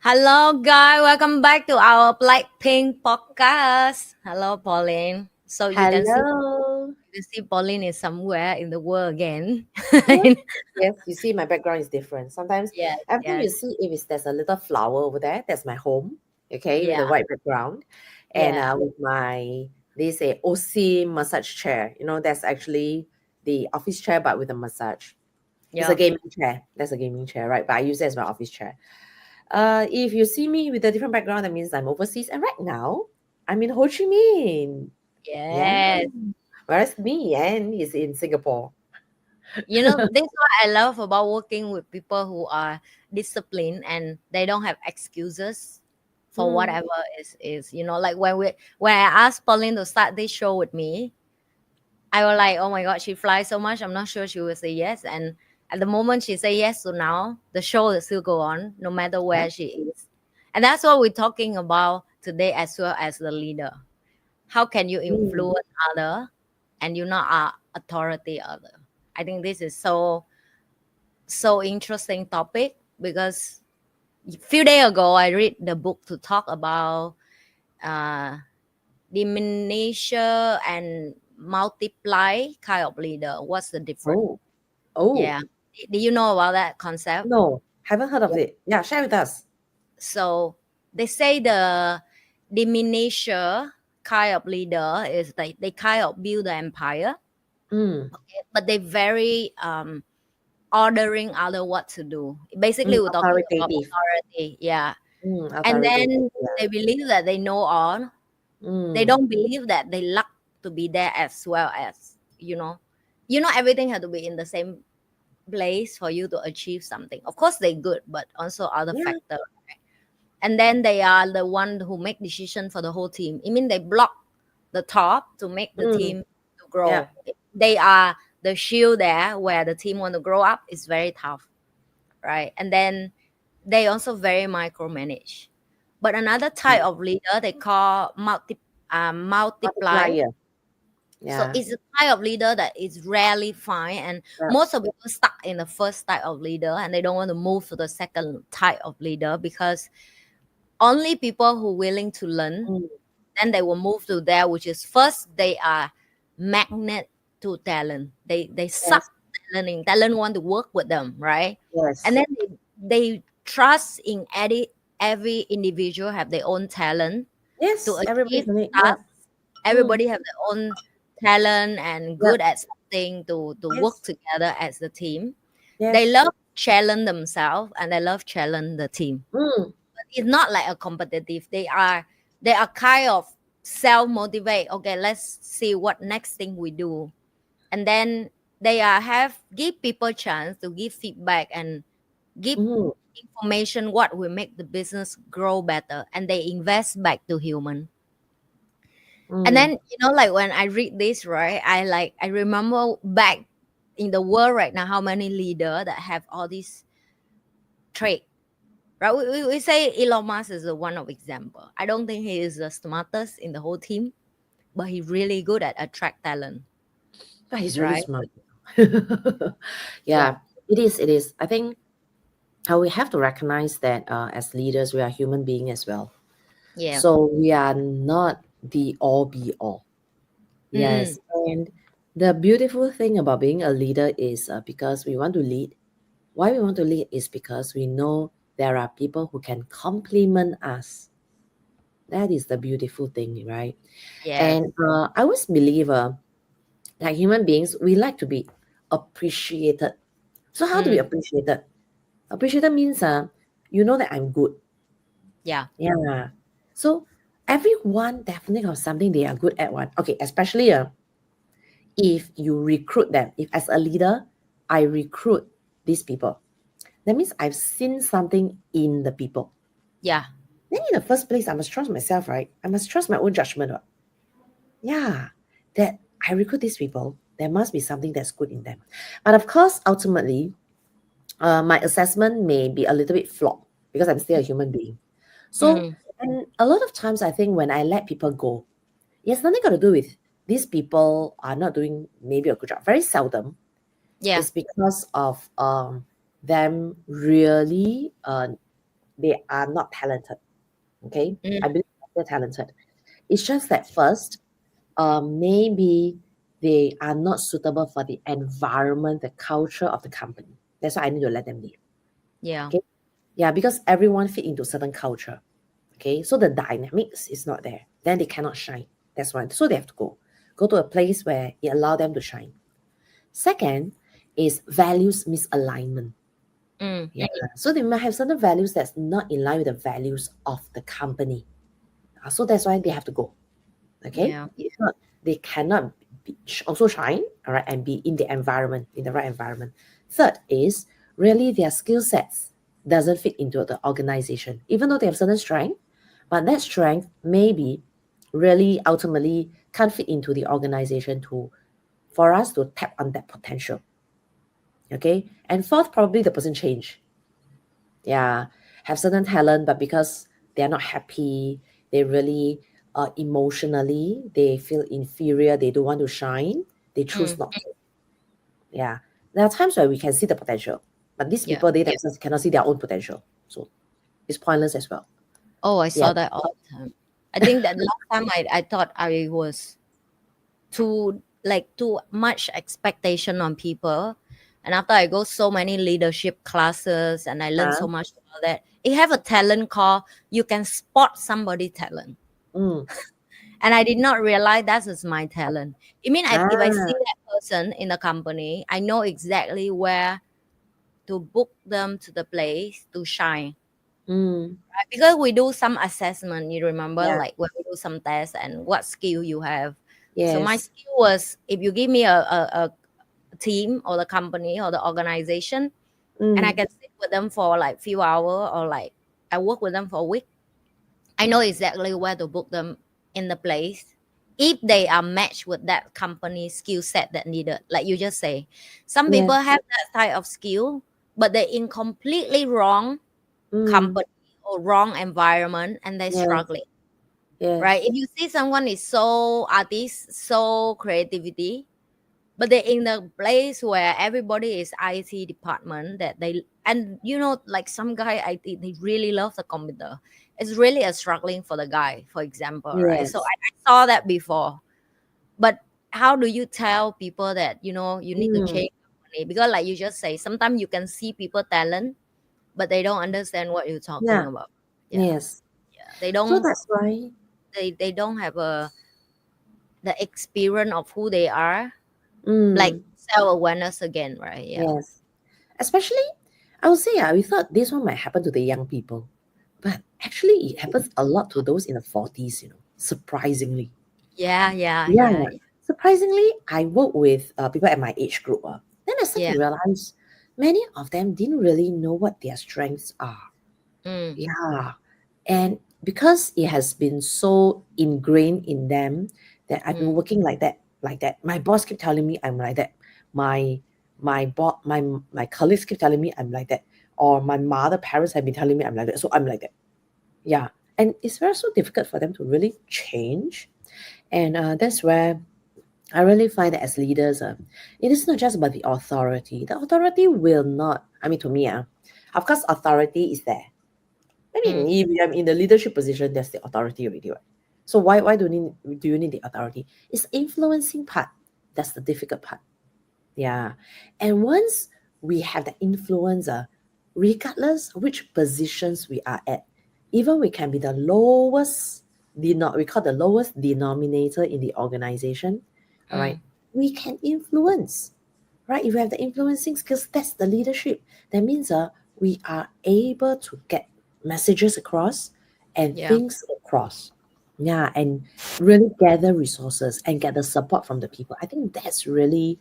Hello, guys. Welcome back to our BLACKPINK podcast. Hello, Pauline. So Hello. you see Pauline is somewhere in the world again. Yes, yes. You see, my background is different. Sometimes, Yes, every time you yes, see if there's a little flower over there, that's my home. Okay, with yeah, a white background, and yeah, with my this a OC massage chair. That's actually the office chair, but with a massage. It's a yeah. gaming chair. That's a gaming chair, right? But I use it as my office chair. If you see me with a different background, that means I'm overseas, and right now I'm in Ho Chi Minh. Yeah, Yes. whereas me and he's in Singapore. This is what I love about working with people who are disciplined and they don't have excuses for Mm. whatever is. Like when I asked Pauline to start this show with me, I was like, oh my God, she flies so much. I'm not sure she will say yes. And at the moment she say yes, so now the show will still go on no matter Yeah. where she is. And that's what we're talking about today as well as the leader. How can you Mm. influence other and you not are authority other? I think this is so interesting topic because a few days ago I read the book to talk about uh diminisher and multiply kind of leader. What's the difference? Oh, oh, Yeah. Do you know about that concept? no, haven't heard of Yeah. it. Yeah, share with us. So they say the diminisher kind of leader is they kind of build the empire, Mm, but they very ordering other what to do. Basically, we're talking about authoritative. authority. Yeah. And Authoritative. then Yeah. they believe that they know all. They Mm, don't believe that they luck to be there as well as everything had to be in the same place for you to achieve something. Of course they good, but also other yeah. factor. And then they are the one who make decision for the whole team. I mean they block the top to make the Mm, team to yeah. grow. They are the shield there where the team want to grow up is very tough, right? And then they also very micromanage. But another type of leader they call multiply. Multiplier. So Yeah. it's a type of leader that is rarely find, and Yeah. most of people stuck in the first type of leader, and they don't want to move to the second type of leader because only people who willing to learn, Mm, then they will move to there, which is first they are magnet to talent. They suck yes. talent want to work with them, right? And Yes. then they trust in every individual have their own talent to Yes. achieve Everybody's on it. Yeah. task. Mm, Everybody have their own talent and yeah. good at something to work Yes. together as a team. They Yes. love challenge themselves and they love challenge the team. Mm, But it's not like a competitive. They are kind of self motivate. Okay, let's see what next thing we do, and then they are have give people chance to give feedback and give mm, information what will make the business grow better, and they invest back to human. And mm. then like when I read this, right, I remember back in the world right now how many leader that have all these trait, right? We say Elon Musk is the one of example. I don't think he is the smartest in the whole team, but he really good at attract talent, Yeah, he's really right? smart. Yeah, Yeah, it is. It is. I think we have to recognize that as leaders, we are human beings as well. yeah. So we are not the all be all. Mm, Yes. And the beautiful thing about being a leader is because we want to lead. Why we want to lead is because we know there are people who can complement us. That is the beautiful thing, right? yes. And I always believe, like human beings, we like to be appreciated. So how to be Mm, appreciated? Appreciated means you know that I'm good. yeah. Yeah. So everyone definitely have something they are good at one. Okay, especially if you recruit them. If as a leader, I recruit these people. That means I've seen something in the people. Yeah. Then in the first place, I must trust myself, right? I must trust my own judgment. Right? Yeah. That I recruit these people, there must be something that's good in them. But of course, ultimately, my assessment may be a little bit flawed because I'm still a human being. So, Mm, and a lot of times I think when I let people go, it has nothing got to do with these people are not doing maybe a good job. Very seldom. yeah. It's because of them really they are not talented. Okay, Mm. I believe they're talented. It's just that first, maybe they are not suitable for the environment, the culture of the company. That's why I need to let them leave. Yeah. Okay, yeah, because everyone fit into certain culture. Okay, so the dynamics is not there. Then they cannot shine. That's why. So they have to go to a place where it allow them to shine. Second is values misalignment. Mm. Yeah. So they might have certain values that's not in line with the values of the company. So that's why they have to go. Okay. Yeah. If not, they cannot also shine, all right, and be in the environment, in the right environment. Third is really their skill sets doesn't fit into the organization, even though they have certain strength, but that strength maybe really ultimately can't fit into the organization for us to tap on that potential. Okay. And fourth, probably the person change. Yeah, have certain talent, but because they're not happy, they really emotionally they feel inferior, they don't want to shine, they choose not to. Yeah, there are times where we can see the potential, but these Yeah. people they themselves cannot see their own potential, so it's pointless as well. Oh, I Yeah. saw that all the time. I think that last time I thought I was too much expectation on people. And after I go so many leadership classes and I learn so Uh, much about that, it have a talent called you can spot somebody talent. mm, And I did not realize that is my talent. It means if I see ah, that person in the company, I know exactly where to book them to the place to shine. mm, Right? Because we do some assessment, you remember, yeah, like when we do some tests and what skill you have. So my yes, skill was if you give me a team or the company or the organization and I mm, can sit with them for like few hours or like I work with them for a week, I know exactly where to book them in the place if they are matched with that company skill set that needed. Like you just say, some people yes, have that type of skill, but they're in completely wrong mm, company or wrong environment and they're yes, struggling. Right? yes, If you see someone is so artist, so creativity, but they're in the place where everybody is IT department that they and like some guy IT they really love the computer. It's really a struggling for the guy, for example, right? So yes, I saw that before. But how do you tell people that you need to mm, change company? Because like you just say, sometimes you can see people talent, but they don't understand what you're talking yeah, about. Yeah, yes. yeah. They So don't that's why, they don't have the experience of who they are, like mm, self-awareness again, right? Yeah. yes. Especially, I would say, we thought this one might happen to the young people, but actually, it happens a lot to those in the 40s, surprisingly. Yeah, yeah, Yeah, yeah, surprisingly, I work with people at my age group. Then I start yeah. to realize many of them didn't really know what their strengths are. Mm, Yeah. And because it has been so ingrained in them that I've been mm, working like that. My boss keep telling me I'm like that. My my colleagues keep telling me I'm like that. Or my mother parents have been telling me I'm like that. So I'm like that. Yeah. And it's very so difficult for them to really change. And that's where I really find that as leaders, it is not just about the authority. The authority will not, I mean, to me, of course, authority is there. I mean, mm. if I'm in the leadership position, that's the authority already, right? So why do you need the authority? It's influencing part. That's the difficult part. Yeah. And once we have the influencer, regardless which positions we are at, even we can be the lowest, we call the lowest denominator in the organization. All right. Mm. We can influence, right? If we have the influencing skills, that's the leadership. That means we are able to get messages across and Yeah, things across. Yeah, and really gather resources and get the support from the people. I think that's really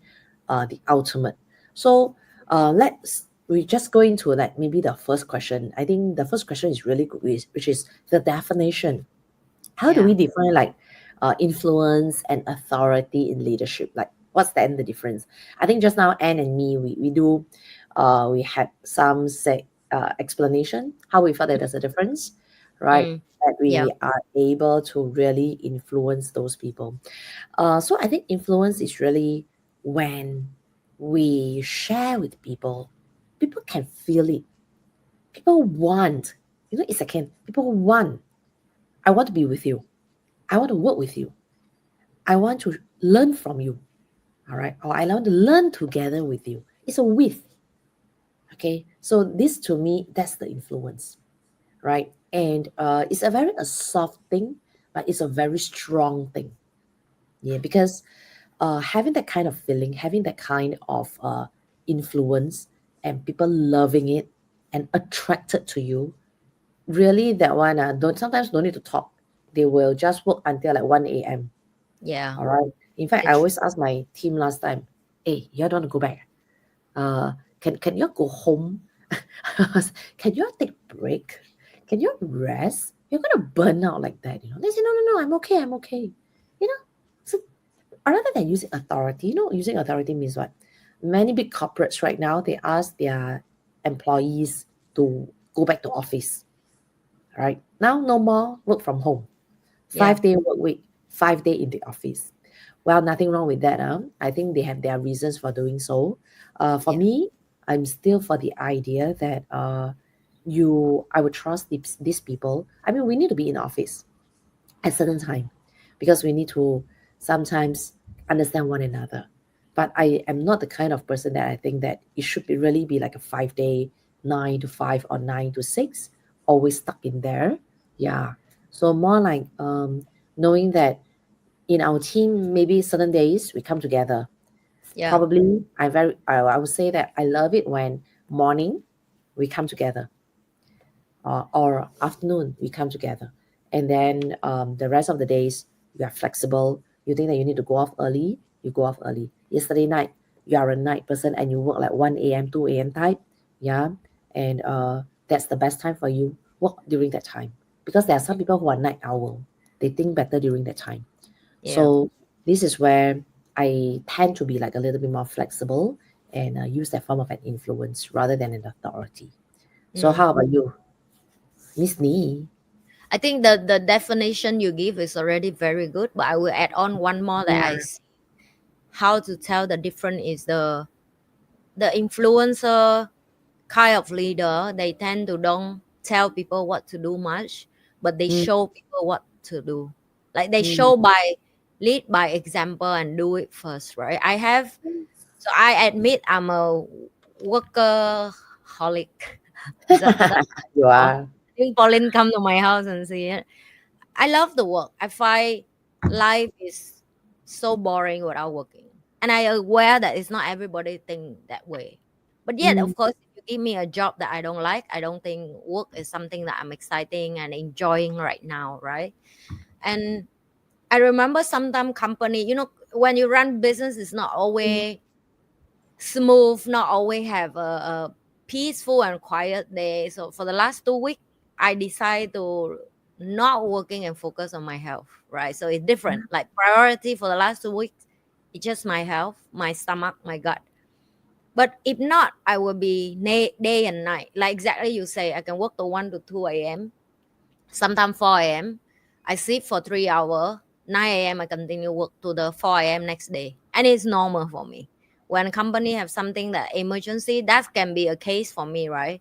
the ultimate. So let's we just go into like maybe the first question. I think the first question is really good, which is the definition. How do yeah, we define like influence and authority in leadership? Like what's then the difference? I think just now Anne and me we had some explanation how we felt that there's a difference, right? mm, That yeah, we are able to really influence those people. So I think influence is really when we share with people, people can feel it. People want It's second. People want, I want to be with you. I want to work with you. I want to learn from you. All right. Or I want to learn together with you. It's a with. Okay. So this to me, that's the influence. Right. And it's a soft thing, but it's a very strong thing. Yeah. Because having that kind of feeling, having that kind of influence, and people loving it and attracted to you, really that one don't need to talk. They will just work until like 1 a.m. Yeah. All right. In fact, I It's always ask my team last time, hey, you don't want to go back? Can you go home? Can you take break? Can you rest? You're gonna burn out like that, They say, no, I'm okay, I'm okay. So rather than using authority, using authority means what? Many big corporates right now, they ask their employees to go back to office. All right. Now no more work from home. yeah. 5-day work week, 5 day in the office. Well, nothing wrong with that. I think they have their reasons for doing so. For Yeah. me, I'm still for the idea that I would trust these people. I mean, we need to be in office at certain time because we need to sometimes understand one another. But I am not the kind of person that I think that it should really be like a 5-day, 9 to 5 or 9 to 6, always stuck in there. Yeah. So more like knowing that in our team, maybe certain days we come together. Yeah. Probably I would say that I love it when morning we come together, or afternoon we come together, and then the rest of the days you are flexible. You think that you need to go off early, you go off early. Yesterday night you are a night person and you work like 1 a.m. 2 a.m. type. Yeah. And that's the best time for you, work during that time, because there are some people who are night owl. They think better during that time. Yeah. So this is where I tend to be like a little bit more flexible and use that form of an influence rather than an authority. So how about you, Miss Nee? I think the definition you give is already very good, but I will add on one more that I Yeah. see how to tell the difference is the influencer kind of leader. They tend to don't tell people what to do much, but they Mm, show people what to do. Like they mm, show by lead by example and do it first, right? So I admit I'm a workaholic. Is that you oh, are. I think Pauline come to my house and see it. I love the work. I find life is so boring without working. And I aware that it's not everybody think that way. But yet, Mm, of course, if you give me a job that I don't like, I don't think work is something that I'm exciting and enjoying right now, right? And I remember sometimes company, when you run business, it's not mm, always smooth, not always have a peaceful and quiet day. So for the last 2 weeks, I decided to not working and focus on my health, right? So it's different. Like priority for the last 2 weeks, it's just my health, my stomach, my gut. But if not, I will be day and night. Like exactly you say, I can work to 1 to 2 a.m., sometimes 4 a.m. I sleep for 3 hours. 9 a.m. I continue work to the 4 a.m. next day. And it's normal for me. When company have something that emergency, that can be a case for me, right?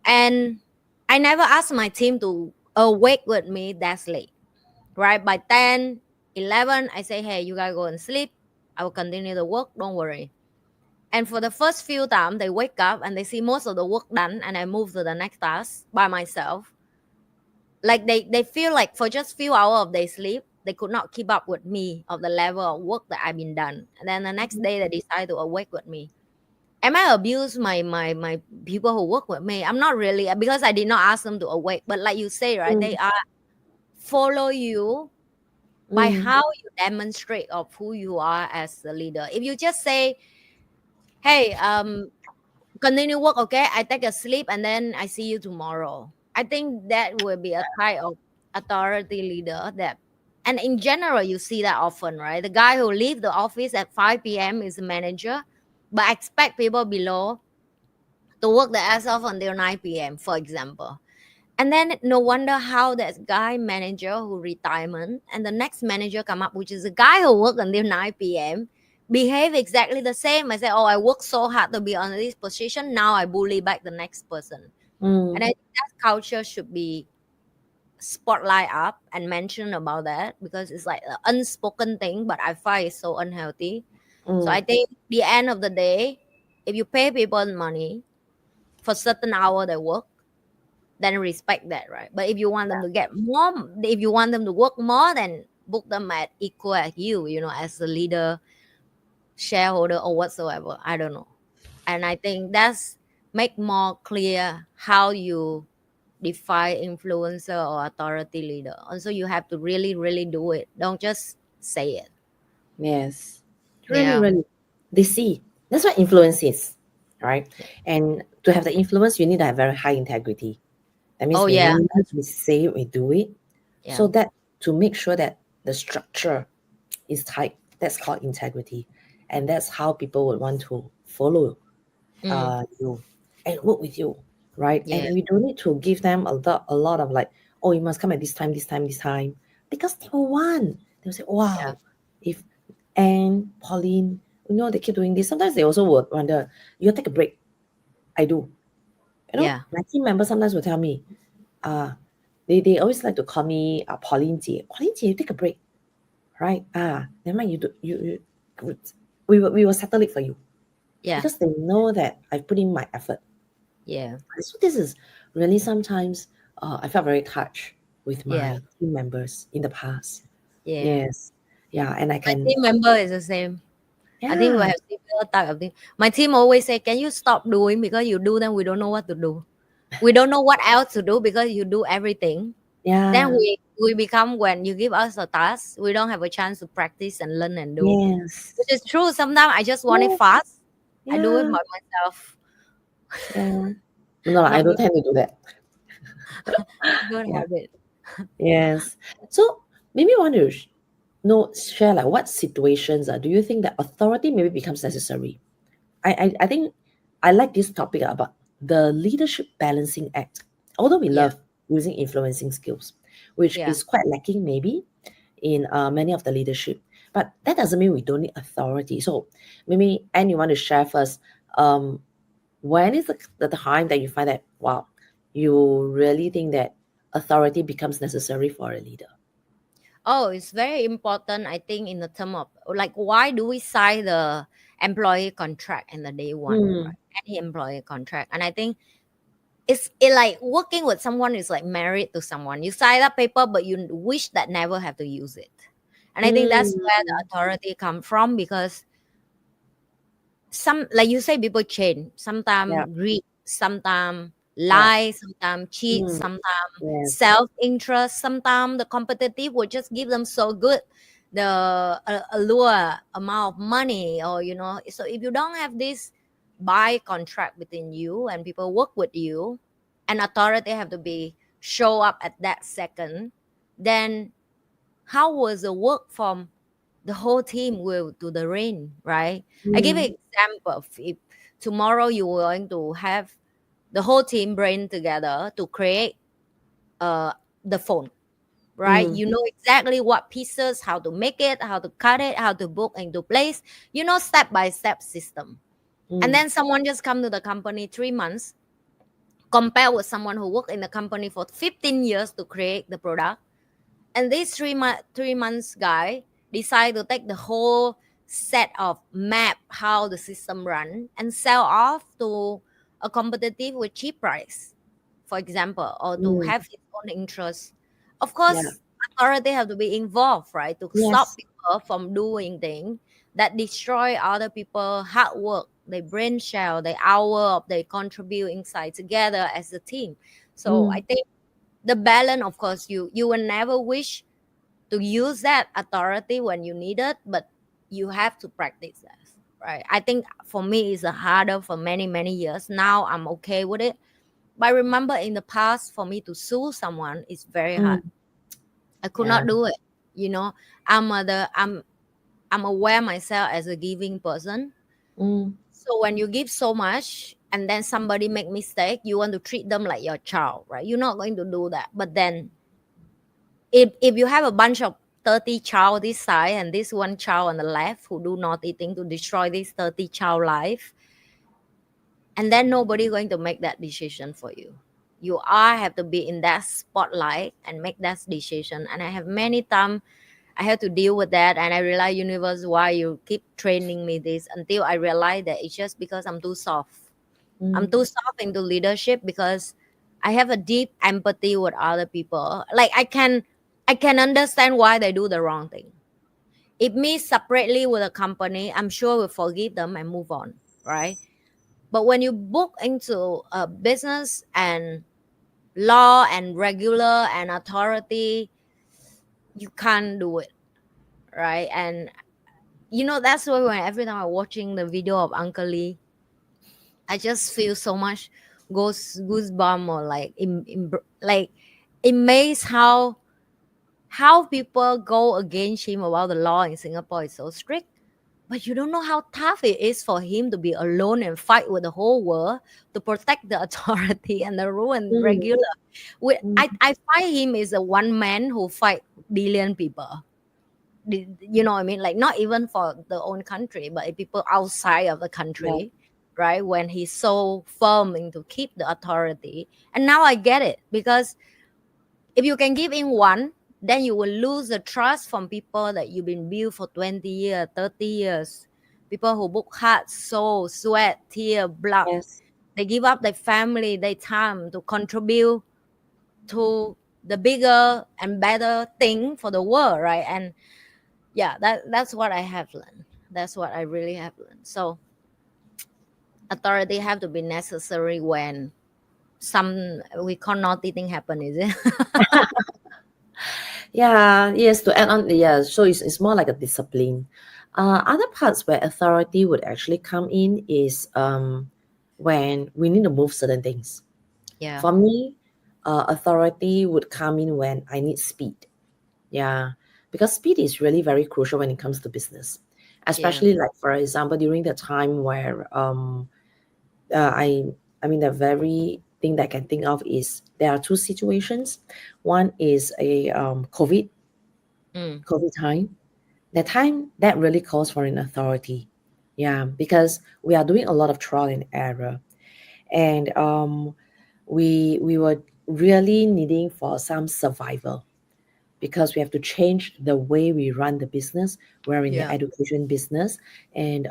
And I never ask my team to awake with me that late, right? By 10, 11, I say, hey, you guys go and sleep. I will continue the work. Don't worry. And for the first few times, they wake up and they see most of the work done, and I move to the next task by myself. Like they feel like for just few hours of their sleep, they could not keep up with me of the level of work that I've been done. And then the next day, they decide to awake with me. Am I abuse my people who work with me? I'm not really, because I did not ask them to awake. But like you say, right, mm, they are follow you by mm, how you demonstrate of who you are as a leader. If you just say, hey, continue work, okay, I take a sleep and then I see you tomorrow, I think that will be a type of authority leader that, and in general you see that often, right? The guy who leave the office at 5 p.m. is a manager, but expect people below to work their ass off until 9 p.m., for example. And then no wonder how that guy manager who retirement and the next manager come up, which is a guy who work until 9 p.m., behave exactly the same. I say, oh, I work so hard to be on this position. Now I bully back the next person. And I think that culture should be spotlight up and mention about that, because it's like an unspoken thing, but I find it's so unhealthy. So I think the end of the day, if you pay people money for certain hour they work, then respect that, right? But if you want them to get more, if you want them to work more, then book them at equal as you, you know, as the leader, shareholder, or whatsoever. I don't know. And I think that's make more clear how you define influencer or authority leader. Also, you have to really, really do it. Don't just say it. Yes. Really, Yeah. really. They see. That's what influence is, right? And to have the influence, you need to have very high integrity. That means Oh we yeah. mean it, we say it, we do it. Yeah. So that to make sure that the structure is tight, that's called integrity. And that's how people would want to follow you and work with you, right? Yeah. And we don't need to give them a lot of like, oh, you must come at this time, this time, this time. Because they will want. They'll say, Yeah. wow, if Anne, Pauline, you know, they keep doing this. Sometimes they also would wonder, you take a break. I do. You know, Yeah. my team members sometimes will tell me, they always like to call me Pauline Jie. Pauline Jie, you take a break, right? Never mind, we will settle it for you. Yeah. Because they know that I put in my effort. Yeah. So this is really sometimes I felt very touched with my Yeah. team members in the past. Yeah. Yes. Yeah, and I My can, team member is the same. I think we yeah, have similar type of thing. My team always say, "Can you stop doing, because you do, then we don't know what to do. We don't know what else to do because you do everything." Then yeah, we become, when you give us a task, we don't have a chance to practice and learn and do, yes, which is true. Sometimes I just want it yes, fast. I do it yeah, by myself. yeah. No, I Not don't good. tend to do that. Good Yeah, habit. yes. So maybe you want to share like what situations do you think that authority maybe becomes necessary? I think I like this topic about the leadership balancing act. Although we Yeah. love using influencing skills, which Yeah. is quite lacking maybe in many of the leadership, but that doesn't mean we don't need authority. So maybe, and you want to share first, when is the time that you find that, wow, you really think that authority becomes necessary for a leader? Oh, it's very important, I think, in the term of, like, why do we sign the employee contract in the day one, Mm, right? Any employee contract. And I think it like working with someone is like married to someone. You sign that paper, but you wish that never have to use it. And I think that's where the mm, authority come from, because some, like you say, people change. yeah. Sometimes greed, sometimes Yeah. lie, sometimes cheat, Mm, sometimes yes. self-interest, sometimes the competitive will just give them so good the allure amount of money, or you know. So if you don't have this buy contract between you and people work with you, and authority have to be show up at that second, then how was the work from the whole team will do the rain, right? I give an Mm, example. If tomorrow you were going to have the whole team brain together to create uh, the phone, right? mm, You know exactly what pieces, how to make it, how to cut it, how to book into place, you know, step by step system. And mm, then someone just come to the company 3 months, compare with someone who worked in the company for 15 years to create the product. And this 3 months guy decide to take the whole set of map how the system run and sell off to a competitive with cheap price, for example, or to mm. have his own interest. Of Yeah. course, authority have to be involved, right, to stop Yes. people from doing things that destroy other people hard work, they brain shell, they hour of they contribute inside together as a team. So I Mm, think the balance, of course, you will never wish to use that authority when you need it, but you have to practice that, right? I think for me it's harder for many many years. Now I'm okay with it, but I remember in the past, for me to sue someone is very hard. mm. I could Yeah. not do it, you know. I'm aware myself as a giving person. Mm, So when you give so much and then somebody make mistake, you want to treat them like your child, right? You're not going to do that. But then if you have a bunch of 30 child this side and this one child on the left who do naughty thing to destroy this 30 child life, and then nobody going to make that decision for you. You are have to be in that spotlight and make that decision. And I have many times I have to deal with that, and I realize, universe, why you keep training me this, until I realize that it's just because I'm too soft. I'm too soft into leadership because I have a deep empathy with other people. Like I can understand why they do the wrong thing. If me separately with a company, I'm sure we'll forgive them and move on, right? But when you book into a business and law and regular and authority, you can't do it, right? And that's why when every time I'm watching the video of Uncle Lee, I just feel so much goosebump, or like amazed how people go against him about the law in Singapore is so strict. But you don't know how tough it is for him to be alone and fight with the whole world to protect the authority and the rule and Mm, regular. mm, I find him is a one man who fight billion people. You know what I mean? Like, not even for the own country, but people outside of the yeah. country, right? When he's so firm into keep the authority. And now I get it, because if you can give in one, then you will lose the trust from people that you've been built for 20 years, 30 years. People who book heart, soul, sweat, tear, blood. Yes. They give up their family, their time to contribute to the bigger and better thing for the world, right? And yeah, that's what I have learned. That's what I really have learned. So authority have to be necessary when some we call naughty thing happen, is it? Yeah, yes, to add on, yeah, so it's more like a discipline. Other parts where authority would actually come in is when we need to move certain things. Yeah, For me, authority would come in when I need speed. Yeah, because speed is really very crucial when it comes to business, yeah, especially like for example during the time where uh, I I mean the very thing that I can think of is there are two situations. One is a mm, COVID time. The time that really calls for an authority. Yeah, because we are doing a lot of trial and error, and we were really needing for some survival because we have to change the way we run the business. We're in the yeah, education business, and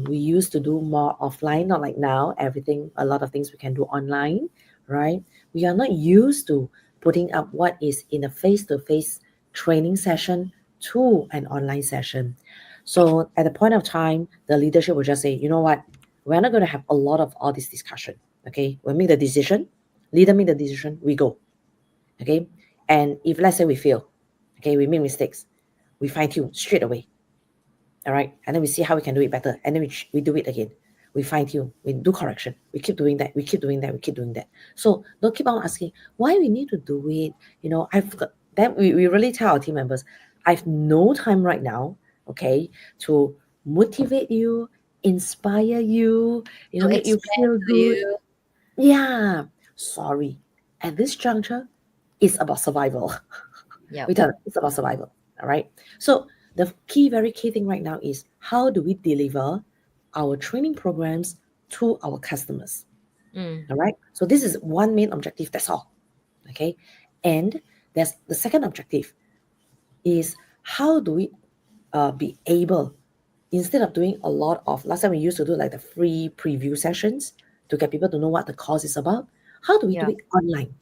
we used to do more offline, not like now. Everything, a lot of things we can do online, right? We are not used to putting up what is in a face-to-face training session to an online session. So at the point of time, the leadership will just say, you know what, we're not going to have a lot of all this discussion. Okay, we'll make the decision. Leader make the decision. We go. Okay, and if let's say we fail, okay, we make mistakes, we fine tune straight away. All right, and then we see how we can do it better, and then we do it again. We fine tune, we do correction, we keep doing that, we keep doing that, we keep doing that. So don't keep on asking why we need to do it. I've got that we really tell our team members, I've no time right now, okay, to motivate you, inspire you, to make you explain feel to good. you. Yeah, sorry. At this juncture, it's about survival. Yeah, We tell them it's about survival. All right. So the very key thing right now is how do we deliver our training programs to our customers? mm, All right. So this is one main objective. That's all. Okay. And there's the second objective is how do we be able, instead of doing a lot of, last time we used to do like the free preview sessions to get people to know what the course is about, how do we do yeah, it online?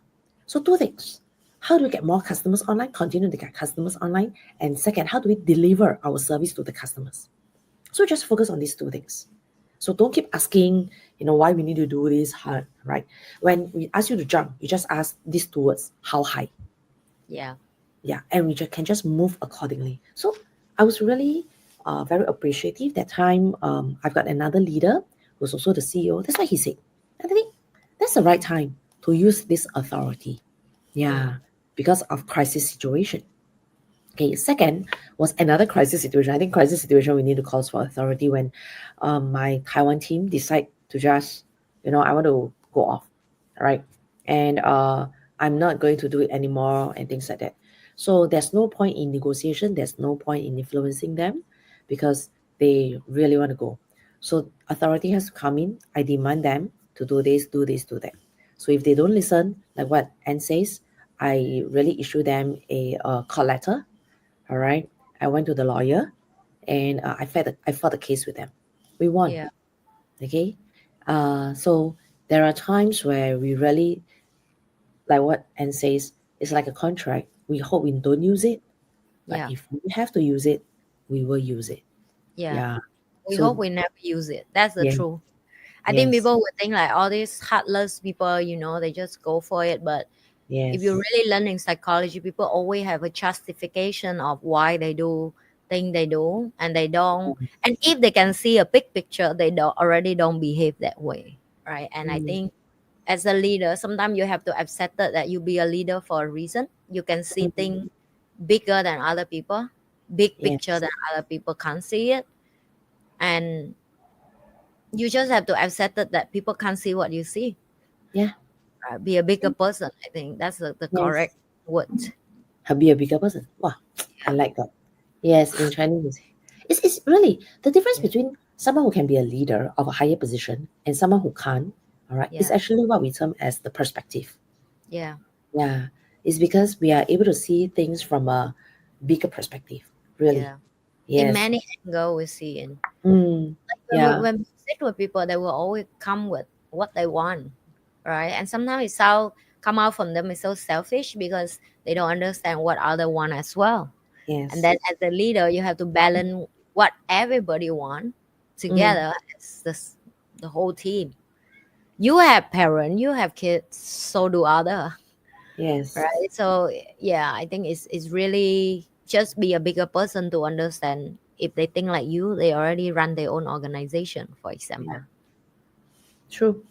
So two things. How do we get more customers online, continue to get customers online? And second, how do we deliver our service to the customers? So just focus on these two things. So don't keep asking, why we need to do this hard, right? When we ask you to jump, you just ask these two words, how high? yeah, Yeah, and we can just move accordingly. So I was really very appreciative that time. I've got another leader who's also the CEO. That's what he said. And I think that's the right time to use this authority. mm, Yeah, because of crisis situation. Okay, second was another crisis situation. I think crisis situation we need to call for authority when my Taiwan team decide to just, I want to go off, all right? And I'm not going to do it anymore and things like that. So there's no point in negotiation. There's no point in influencing them because they really want to go. So authority has to come in. I demand them to do this, do this, do that. So if they don't listen, like what Anne says, I really issue them a call letter. All right. I went to the lawyer and I fought the case with them. We won. Yeah. Okay. So there are times where we really, like what Anne says, it's like a contract. We hope we don't use it, but Yeah. if we have to use it, we will use it. Yeah. Yeah. We So hope we never use it. That's the yeah, truth. I think yes, people would think like all these heartless people, they just go for it. But if yes, you're really learning psychology, people always have a justification of why they do thing they do, and they don't. mm, And if they can see a big picture, they already don't behave that way, right? And I mm, think as a leader, sometimes you have to accept that you be a leader for a reason. You can see mm, things bigger than other people, big picture yes, than other people can't see it, and you just have to accept that people can't see what you see. yeah, Be a bigger person. I think that's the yes. correct word. Be a bigger person. Wow, I Yeah, like that. Yes, in Chinese, it's really the difference yeah, between someone who can be a leader of a higher position and someone who can't. All right, it's yeah, actually what we term as the perspective. yeah, Yeah, it's because we are able to see things from a bigger perspective. Really, yeah. In yes. many angles we see in. Mm, yeah, When we sit with people, they will always come with what they want, right? And sometimes come out from them is so selfish because they don't understand what other want as well. And yes. then as a leader, you have to balance what everybody want Mm, together as the whole team. You have parents, you have kids, so do other, yes. right? So yeah, I think it's really just be a bigger person to understand. If they think like you, they already run their own organization, for Yeah, example. true.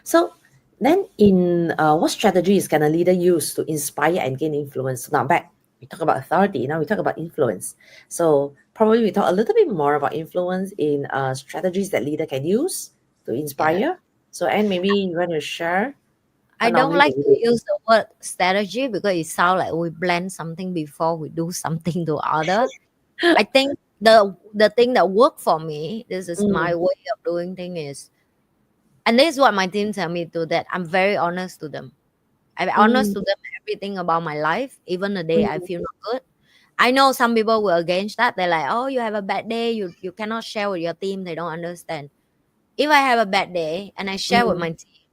So then, in what strategies can a leader use to inspire and gain influence? Now, back we talk about authority. Now we talk about influence. So probably we talk a little bit more about influence in strategies that leader can use to Yeah, inspire. So, and maybe you want to share I what don't normally like they to do. use the word strategy because it sounds like we blend something before we do something to other. I think the thing that worked for me, this is my Mm, way of doing thing is, and this is what my team tell me to that I'm very honest to them. I'm honest mm, to them everything about my life, even the day I mm, feel not good. I know some people will against that. They're like, "Oh, you have a bad day. You cannot share with your team. They don't understand." If I have a bad day and I share with mm, my team,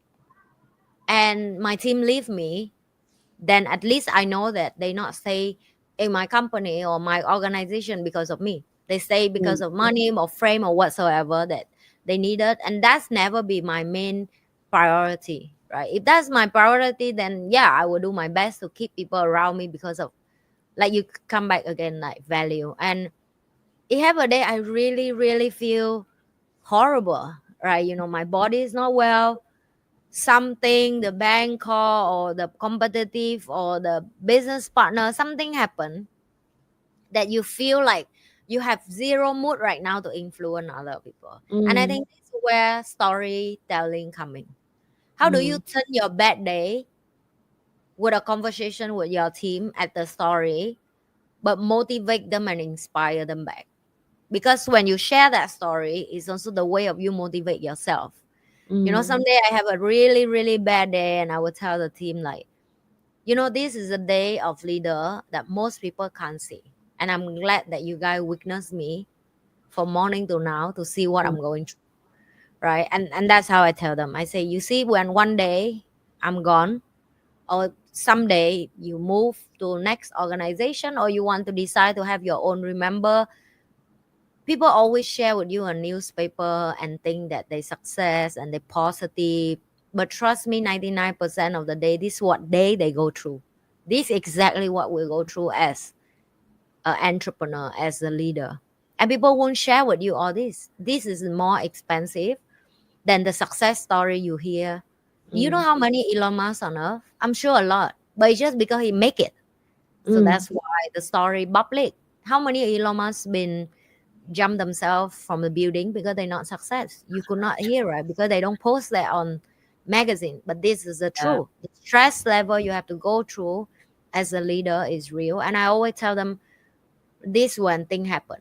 and my team leave me, then at least I know that they not stay in my company or my organization because of me. They stay because mm, of money or frame or whatsoever that they needed, and that's never be my main priority, right? If that's my priority, then yeah, I will do my best to keep people around me because of, like, you come back again, like, value. And if have a day I really really feel horrible, right? My body is not well, something, the bank call or the competitive or the business partner, something happened that you feel like you have zero mood right now to influence other people. And I mm, think this is where storytelling coming. How do you mm, turn your bad day with a conversation with your team at the story, but motivate them and inspire them back? Because when you share that story, it's also the way of you motivate yourself. mm, Someday I have a really really bad day and I will tell the team, like, this is a day of leader that most people can't see, and I'm glad that you guys witnessed me from morning to now to see what mm, I'm going through, right? And that's how I tell them. I say, you see, when one day I'm gone, or someday you move to next organization, or you want to decide to have your own, remember, people always share with you a newspaper and think that they success and they positive. But trust me, 99% of the day, this is what they go through. This is exactly what we go through as an entrepreneur, as a leader. And people won't share with you all this. This is more expensive than the success story you hear. You know mm, how many Elon Musk on earth? I'm sure a lot. But it's just because he make it. So mm, that's why the story public. How many Elon Musk been jump themselves from the building because they're not success? You could not hear, right? Because they don't post that on magazine. But this is the yeah, truth. The stress level you have to go through as a leader is real. And I always tell them this when thing happen,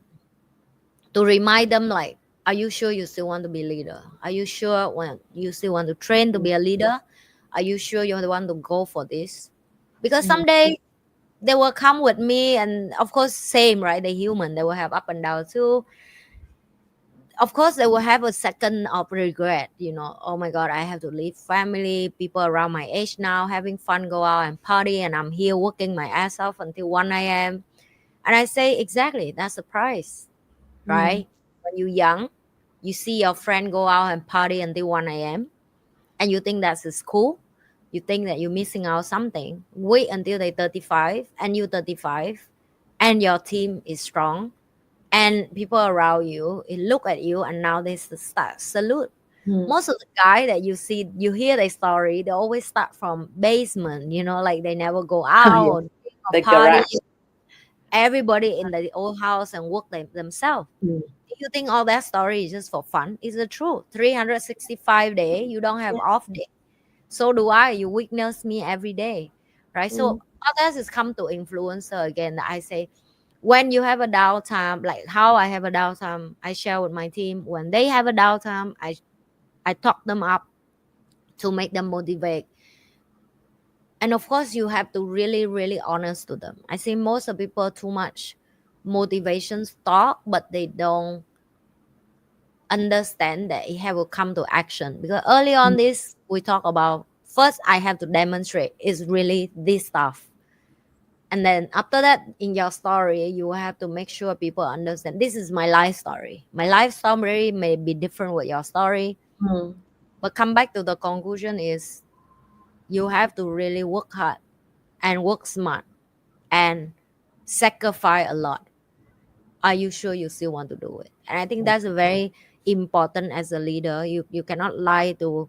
to remind them, like, are you sure you still want to be leader? Are you sure when you still want to train to mm, be a leader? Are you sure you want to go for this? Because someday they will come with me, and of course, same, right? They're human. They will have up and down too. Of course, they will have a second of regret. Oh my God, I have to leave family, people around my age now, having fun, go out and party, and I'm here working my ass off until 1 a.m. And I say, exactly, that's the price, right? When you're young, you see your friend go out and party until 1 a.m. and you think that's is cool. You think that you're missing out something. Wait until they're 35 and you're 35 and your team is strong and people around you look at you and now they start salute. Most of the guy that you see, you hear their story, they always start from basement, like they never go out or The party. garage. Everybody in the old house and work themselves. Mm. Do you think all that story is just for fun? It's the truth. 365 days, you don't have off day. So do I. You witness me every day, right? So all that is come to influencer again. That I say, when you have a downtime, like how I have a downtime, I share with my team. When they have a downtime, I talk them up to make them motivate. And of course, you have to really, really honest to them. I see most of people too much motivation talk, but they don't understand that it have to come to action. Because early on this, we talk about first I have to demonstrate it's really this stuff. And then after that, in your story, you have to make sure people understand this is my life story. My life story may be different with your story. But come back to the conclusion is you have to really work hard and work smart and sacrifice a lot. Are you sure you still want to do it? And I think that's a very important as a leader. You cannot lie to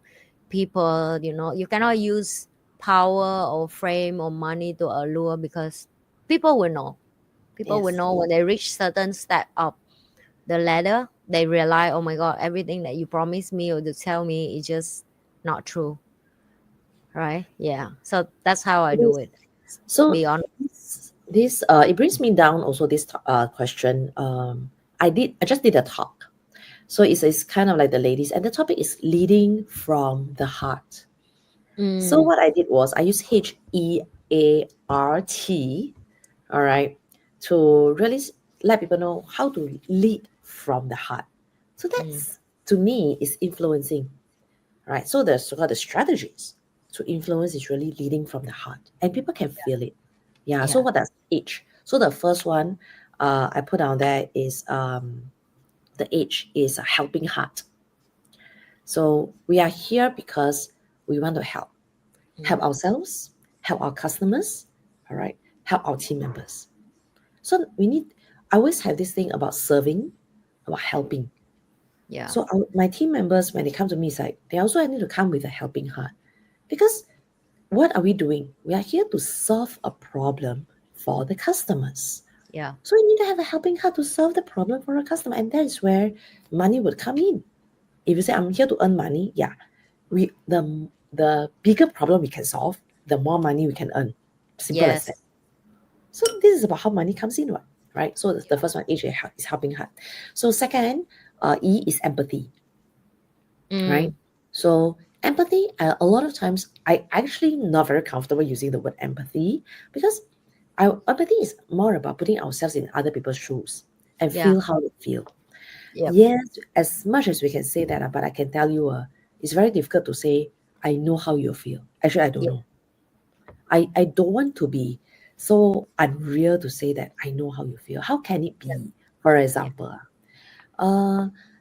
people. You cannot use power or fame or money to allure, because people will know. People will know when they reach certain step up the ladder. They realize, oh my God, everything that you promised me or to tell me is just not true. Right? Yeah. So that's how I do it. So Be honest. this it brings me down also this question. I just did a talk, so it's kind of like the ladies, and the topic is leading from the heart. So what I did was I used HEART, all right, to really let people know how to lead from the heart. So that's to me is influencing, right? So the strategies to influence is really leading from the heart, and people can feel it. Yeah. So what does H? So the first one I put down there is the H is a helping heart. So we are here because we want to help ourselves, help our customers, all right, help our team members. So I always have this thing about serving, about helping. Yeah. So my team members, when they come to me, it's like they also need to come with a helping heart, because what are we doing? We are here to solve a problem for the customers. Yeah. So we need to have a helping heart to solve the problem for a customer, and that is where money would come in. If you say I'm here to earn money, yeah, the bigger problem we can solve, the more money we can earn. Simple as that. So this is about how money comes in, right? So the first one, H is helping heart. So second, E is empathy, right? So empathy, a lot of times, I actually not very comfortable using the word empathy, because empathy is more about putting ourselves in other people's shoes and feel how they feel. Yes, as much as we can say that, but I can tell you, it's very difficult to say, I know how you feel. Actually, I don't know. I don't want to be so unreal to say that I know how you feel. How can it be? For example,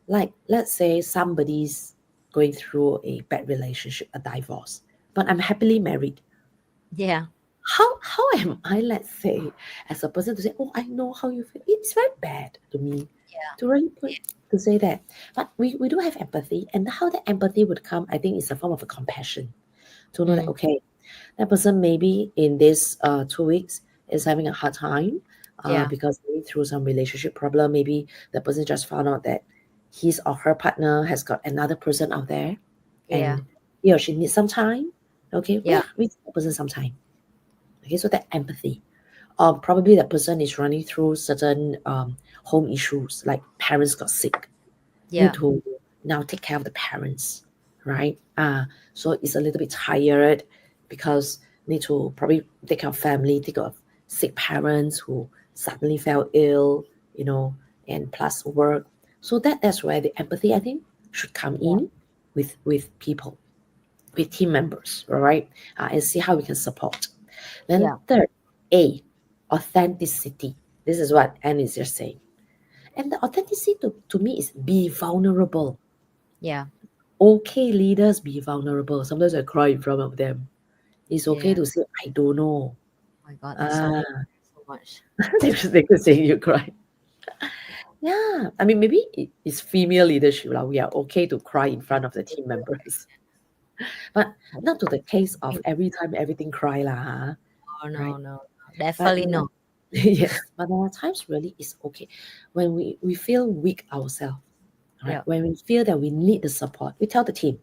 like let's say somebody's going through a bad relationship, a divorce, but I'm happily married. Yeah. How am I, let's say, as a person to say, oh, I know how you feel? It's very bad to me to really to say that. But we do have empathy, and how that empathy would come, I think, is a form of a compassion. To know that, okay, that person maybe in this 2 weeks is having a hard time because maybe through some relationship problem, maybe the person just found out that his or her partner has got another person out there, and he or she needs some time. Okay, we give the person some time. Okay, so that empathy. Probably that person is running through certain home issues, like parents got sick. Need to now take care of the parents. right? So it's a little bit tired because need to probably take care of family, take care of sick parents who suddenly fell ill, and plus work. So that's where the empathy, I think, should come Yeah. in with people, with team members, all right? And see how we can support. Then Yeah. third, A, authenticity. This is what Anne is just saying. And the authenticity to me is be vulnerable. Yeah. Okay, leaders, be vulnerable. Sometimes I cry in front of them. It's okay Yeah. to say, I don't know. Oh my God, that's Ah, so much. they could say you cry. Yeah, I mean, maybe it's female leadership. We are okay to cry in front of the team members. But not to the case of every time everything cry lah, Oh, right? no, no, But definitely no. yes, but there are times really it's okay when we feel weak ourselves, right? Yeah. When we feel that we need the support, we tell the team,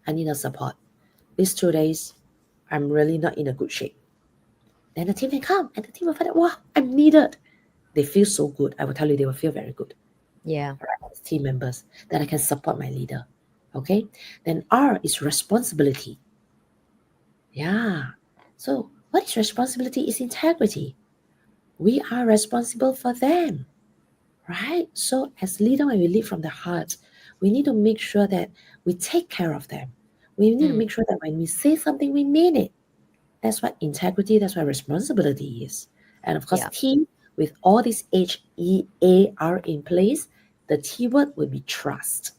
I need the support. These 2 days, I'm really not in a good shape. Then the team can come and the team will find out, wow, I'm needed. They feel so good. I will tell you, they will feel very good. Yeah. Right? As team members, that I can support my leader. Okay. Then R is responsibility. Yeah. So what is responsibility? Is integrity. We are responsible for them. Right? So as leader, when we lead from the heart, we need to make sure that we take care of them. We need to Mm. make sure that when we say something, we mean it. That's what integrity, that's what responsibility is. And of course, Yeah. T, with all these HEAR in place, the T word will be trust.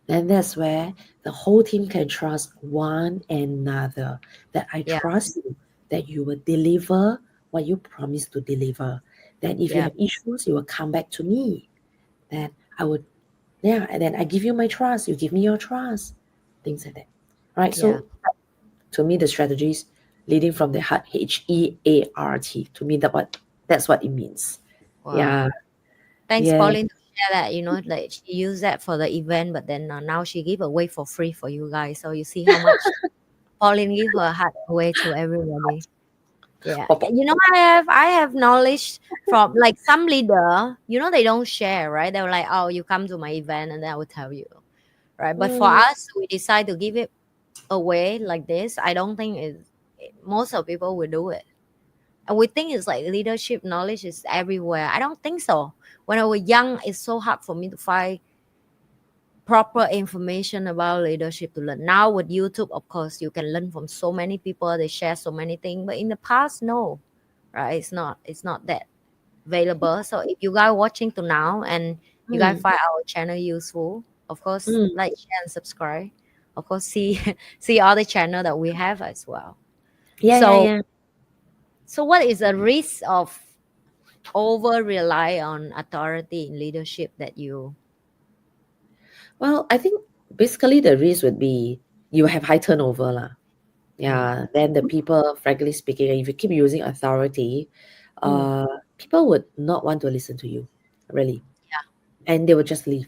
Then that's where the whole team can trust one another. That I Yeah. trust you, that you will deliver what you promised to deliver. Then if you Yeah. have issues, you will come back to me. Then I would, yeah, and then I give you my trust, you give me your trust. Things like that. Right? Yeah. So to me, the strategies leading from the heart, HEART. To me, that's what it means. Wow. Yeah, Thanks, yeah. Pauline, to share that. Like she used that for the event, but then now she give away for free for you guys. So you see how much Pauline give her heart away to everybody. Yeah. Pop, pop. I have knowledge from like some leader, they don't share, right? They were like, oh, you come to my event and then I will tell you. Right. But for Mm, us, we decide to give it away like this. I don't think most of people will do it. And we think it's like leadership knowledge is everywhere. I don't think so. When I was young, it's so hard for me to find proper information about leadership to learn. Now with YouTube, of course, you can learn from so many people. They share so many things. But in the past, no, right? It's not that available. So if you guys watching to now and you guys mm, find our channel useful, of course, mm. like, share, and subscribe. Of course, see see all the channel that we have as well. Yeah, yeah, So yeah. so what is the risk of over rely on authority in leadership that you? Well, I think basically the risk would be you have high turnover lah. Mm, Yeah, then the people, frankly speaking, if you keep using authority, mm, people would not want to listen to you, really, yeah, and they would just leave.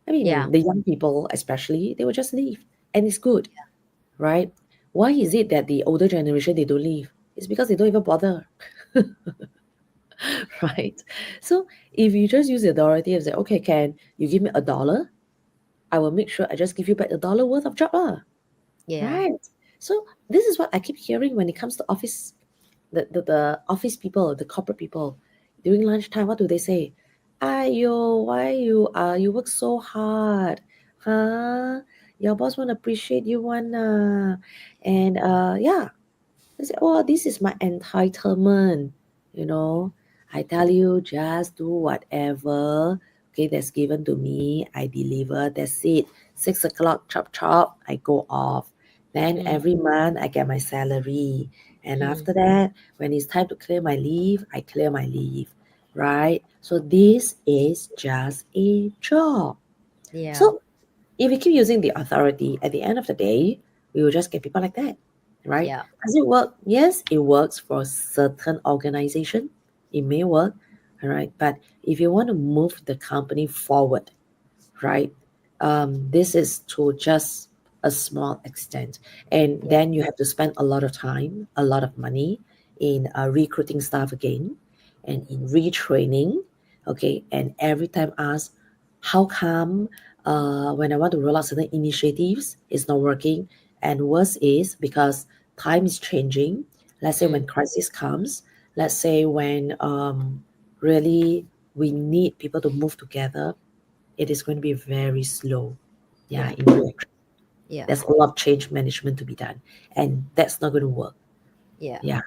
I yeah, mean, the young people, especially, they will just leave, and it's good, right? Why is it that the older generation they don't leave? It's because they don't even bother, right? So if you just use the authority and say, okay, can you give me $1? I will make sure I just give you back $1 worth of job, yeah, right? So this is what I keep hearing when it comes to office, the office people, the corporate people, during lunchtime. What do they say? Ayo, why you work so hard, huh? Your boss won't appreciate you one, and yeah, they say, oh, this is my entitlement, you know. I tell you, just do whatever, okay, that's given to me. I deliver, that's it. 6 o'clock, chop chop, I go off. Then mm, every month I get my salary. And mm, after that, when it's time to clear my leave, I clear my leave. Right? So this is just a job. yeah, So if we keep using the authority, at the end of the day, we will just get people like that, right? yeah, Does it work? Yes, it works for certain organization. It may work, all right. But if you want to move the company forward, right, this is to just a small extent, and yeah, then you have to spend a lot of time, a lot of money in recruiting staff again, and in retraining, okay, and every time ask, how come when I want to roll out certain initiatives, it's not working. And worse is because time is changing. Let's say when crisis comes, let's say when really we need people to move together, it is going to be very slow. Yeah, Yeah. in real action. Yeah. There's a lot of change management to be done, and that's not going to work. Yeah. Yeah.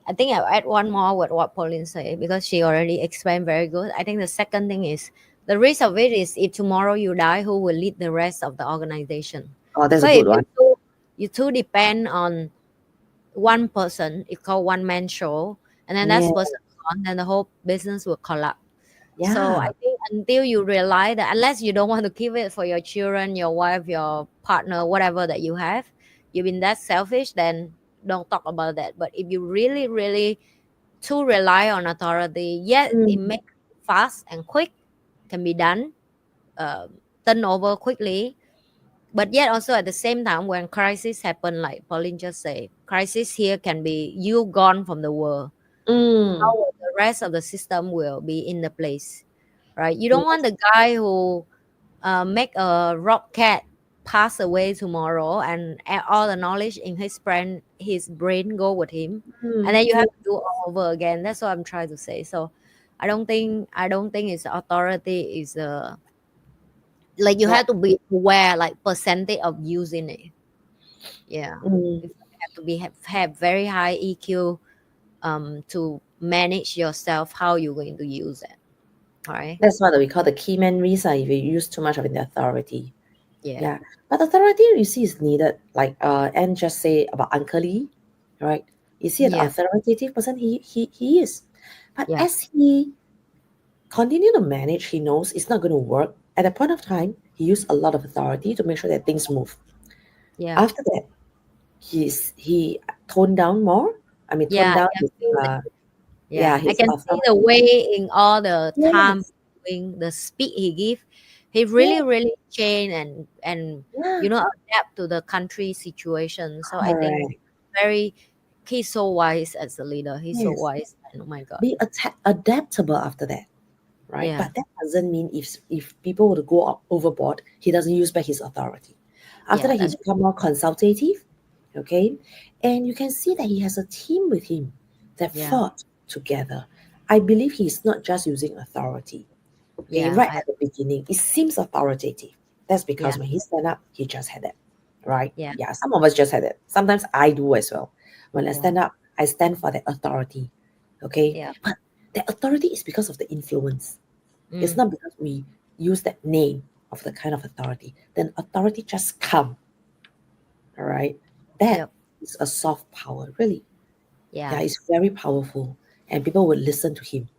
I think I'll add one more with what Pauline said because she already explained very good. I think the second thing is the risk of it is if tomorrow you die, who will lead the rest of the organization? Oh, that's a Because good if one. you two depend on one person, it's called one man show, and then that Yeah. person gone, then the whole business will collapse. So I Yeah. think until you realize that, unless you don't want to keep it for your children, your wife, your partner, whatever that you have, you've been that selfish, then don't talk about that. But if you really, really to rely on authority, yes, it Mm. makes fast and quick, can be done, turn over quickly. But yet also at the same time, when crisis happen, like Pauline just said, crisis here can be you gone from the world. How Mm. will the rest of the system will be in the place, right? You don't want Yes. the guy who make a rocket pass away tomorrow and all the knowledge in his brain go with him, and Mm. then you have Yeah. to do all over again. That's what I'm trying to say. So I don't think it's authority is like you Yeah. have to be aware like percentage of using it. Yeah, Mm. if you have to have very high EQ to manage yourself how you're going to use it. All right. That's what we call the key man risk if you use too much of the authority. Yeah. Yeah. But authority you see is needed. Like Anne just say about Uncle Lee, right? You see an Yeah. authoritative person, he is. But Yeah. as he continue to manage, he knows it's not going to work. At a point of time, he used a lot of authority to make sure that things move. Yeah. After that, he toned down more. I mean, toned Yeah. down I can his feel yeah, Yeah, I his can see the authority. way in all the time Yes, doing the speed he give. He really, yes, really change and yeah, adapt to the country situation. So I think correct. very he's so wise as a leader. He's so Yes, wise. And oh my god. be adaptable after that, right? Yeah. But that doesn't mean if people were to go overboard, he doesn't use back his authority. After Yeah, that, he that's become more consultative, okay, and you can see that he has a team with him that yeah. fought together. I believe he's not just using authority. Okay, Yeah. right I at the beginning, it seems authoritative. That's yeah. because when he stand up, he just had that, right? Yeah. Yeah, some of us just had it. Sometimes I do as well. When I Yeah. stand up, I stand for that authority. Okay, Yeah. but that authority is because of the influence. It's Mm. not because we use that name of the kind of authority. Then authority just come. All right, that Yep. is a soft power, really. Yeah, Yeah. it's very powerful, and people will listen to him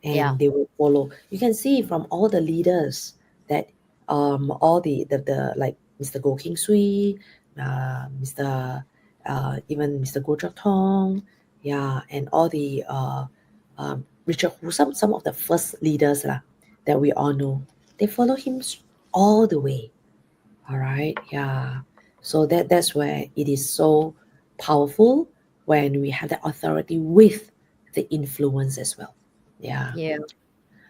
Yeah. and they will follow. You can see from all the leaders that all the like Mr. Goh King Sui, Mr. Even Mr. Goh Chok Tong, yeah, and all the Richard Hu, some of the first leaders lah, that we all know, they follow him all the way. All right, yeah. So that's where it is so powerful when we have that authority with the influence as well. Yeah. Yeah.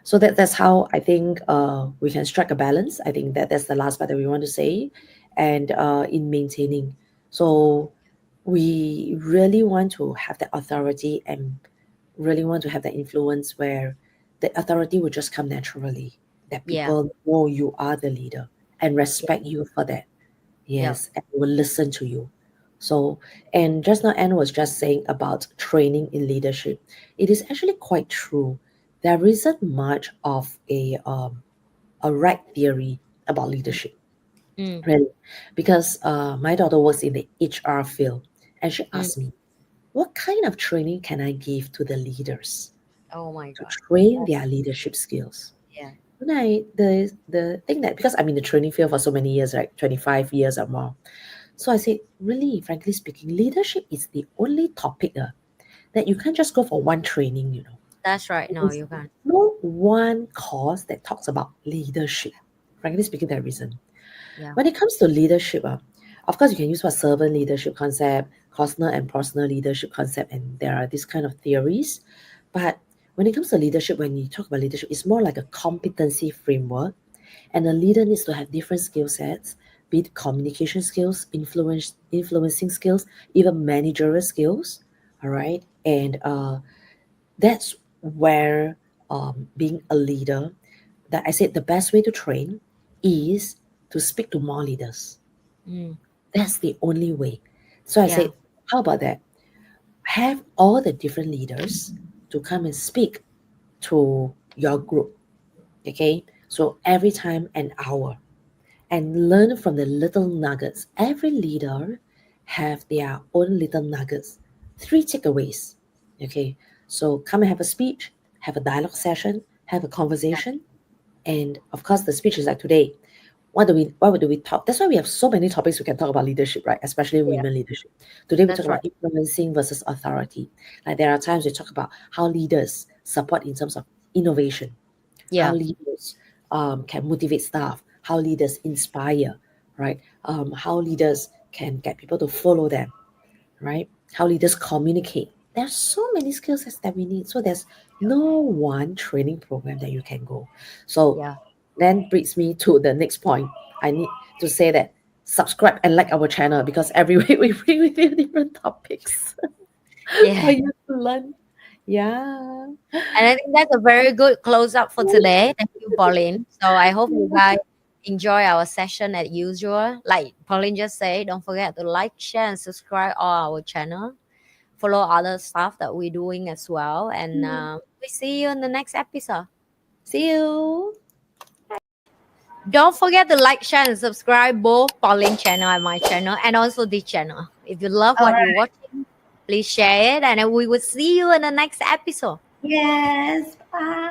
So that's how I think we can strike a balance. I think that's the last part that we want to say, and in maintaining. So we really want to have that authority and really want to have that influence where the authority will just come naturally. That Yeah. people know you are the leader and Yeah. respect you for that. Yep. Yes, and will listen to you. So, and just now Anne was just saying about training in leadership. It is actually quite true. There isn't much of a right theory about leadership, Mm. really, because my daughter works in the HR field, and she Mm. asked me, "What kind of training can I give to the leaders Oh my to god. train Oh, their leadership skills?" yeah. And the thing that because I'm in the training field for so many years, right, 25 years or more. So I said, really, frankly speaking, leadership is the only topic that you can't just go for one training, you know. That's right. No, There's you can't. no one course that talks about leadership. Frankly speaking, there isn't. Yeah. When it comes to leadership, of course, you can use what servant leadership concept, personal and personal leadership concept, and there are these kind of theories. But when it comes to leadership, when you talk about leadership, it's more like a competency framework. And a leader needs to have different skill sets, be it communication skills, influencing skills, even managerial skills. All right. And that's where being a leader, that I said the best way to train is to speak to more leaders. Mm. That's the only way. So I Yeah. said, how about that? Have all the different leaders to come and speak to your group. Okay. So every time an hour, and learn from the little nuggets. Every leader have their own little nuggets. 3 takeaways. Okay. So come and have a speech, have a dialogue session, have a conversation, and of course the speech is like today. What do we talk? That's why we have so many topics we can talk about leadership, right? Especially Yeah. women leadership. Today we That's talk right. about influencing versus authority. Like there are times we talk about how leaders support in terms of innovation, how Yeah. leaders can motivate staff, how leaders inspire, right? How leaders can get people to follow them, right? How leaders communicate. There's so many skill sets that we need. So there's no one training program that you can go. So Yeah. then brings me to the next point. I need to say that subscribe and like our channel because every week we bring with you different topics for Yeah. you to learn. Yeah. And I think that's a very good close up for today. Thank you, Pauline. So I hope you guys enjoy our session as usual. Like Pauline just said, don't forget to like, share, and subscribe on our channel. Follow other stuff that we're doing as well. And we see you in the next episode. See you. Don't forget to like, share, and subscribe both Pauline channel and my channel, and also this channel. If you love All what right. you're watching, please share it, and we will see you in the next episode. Yes. Bye.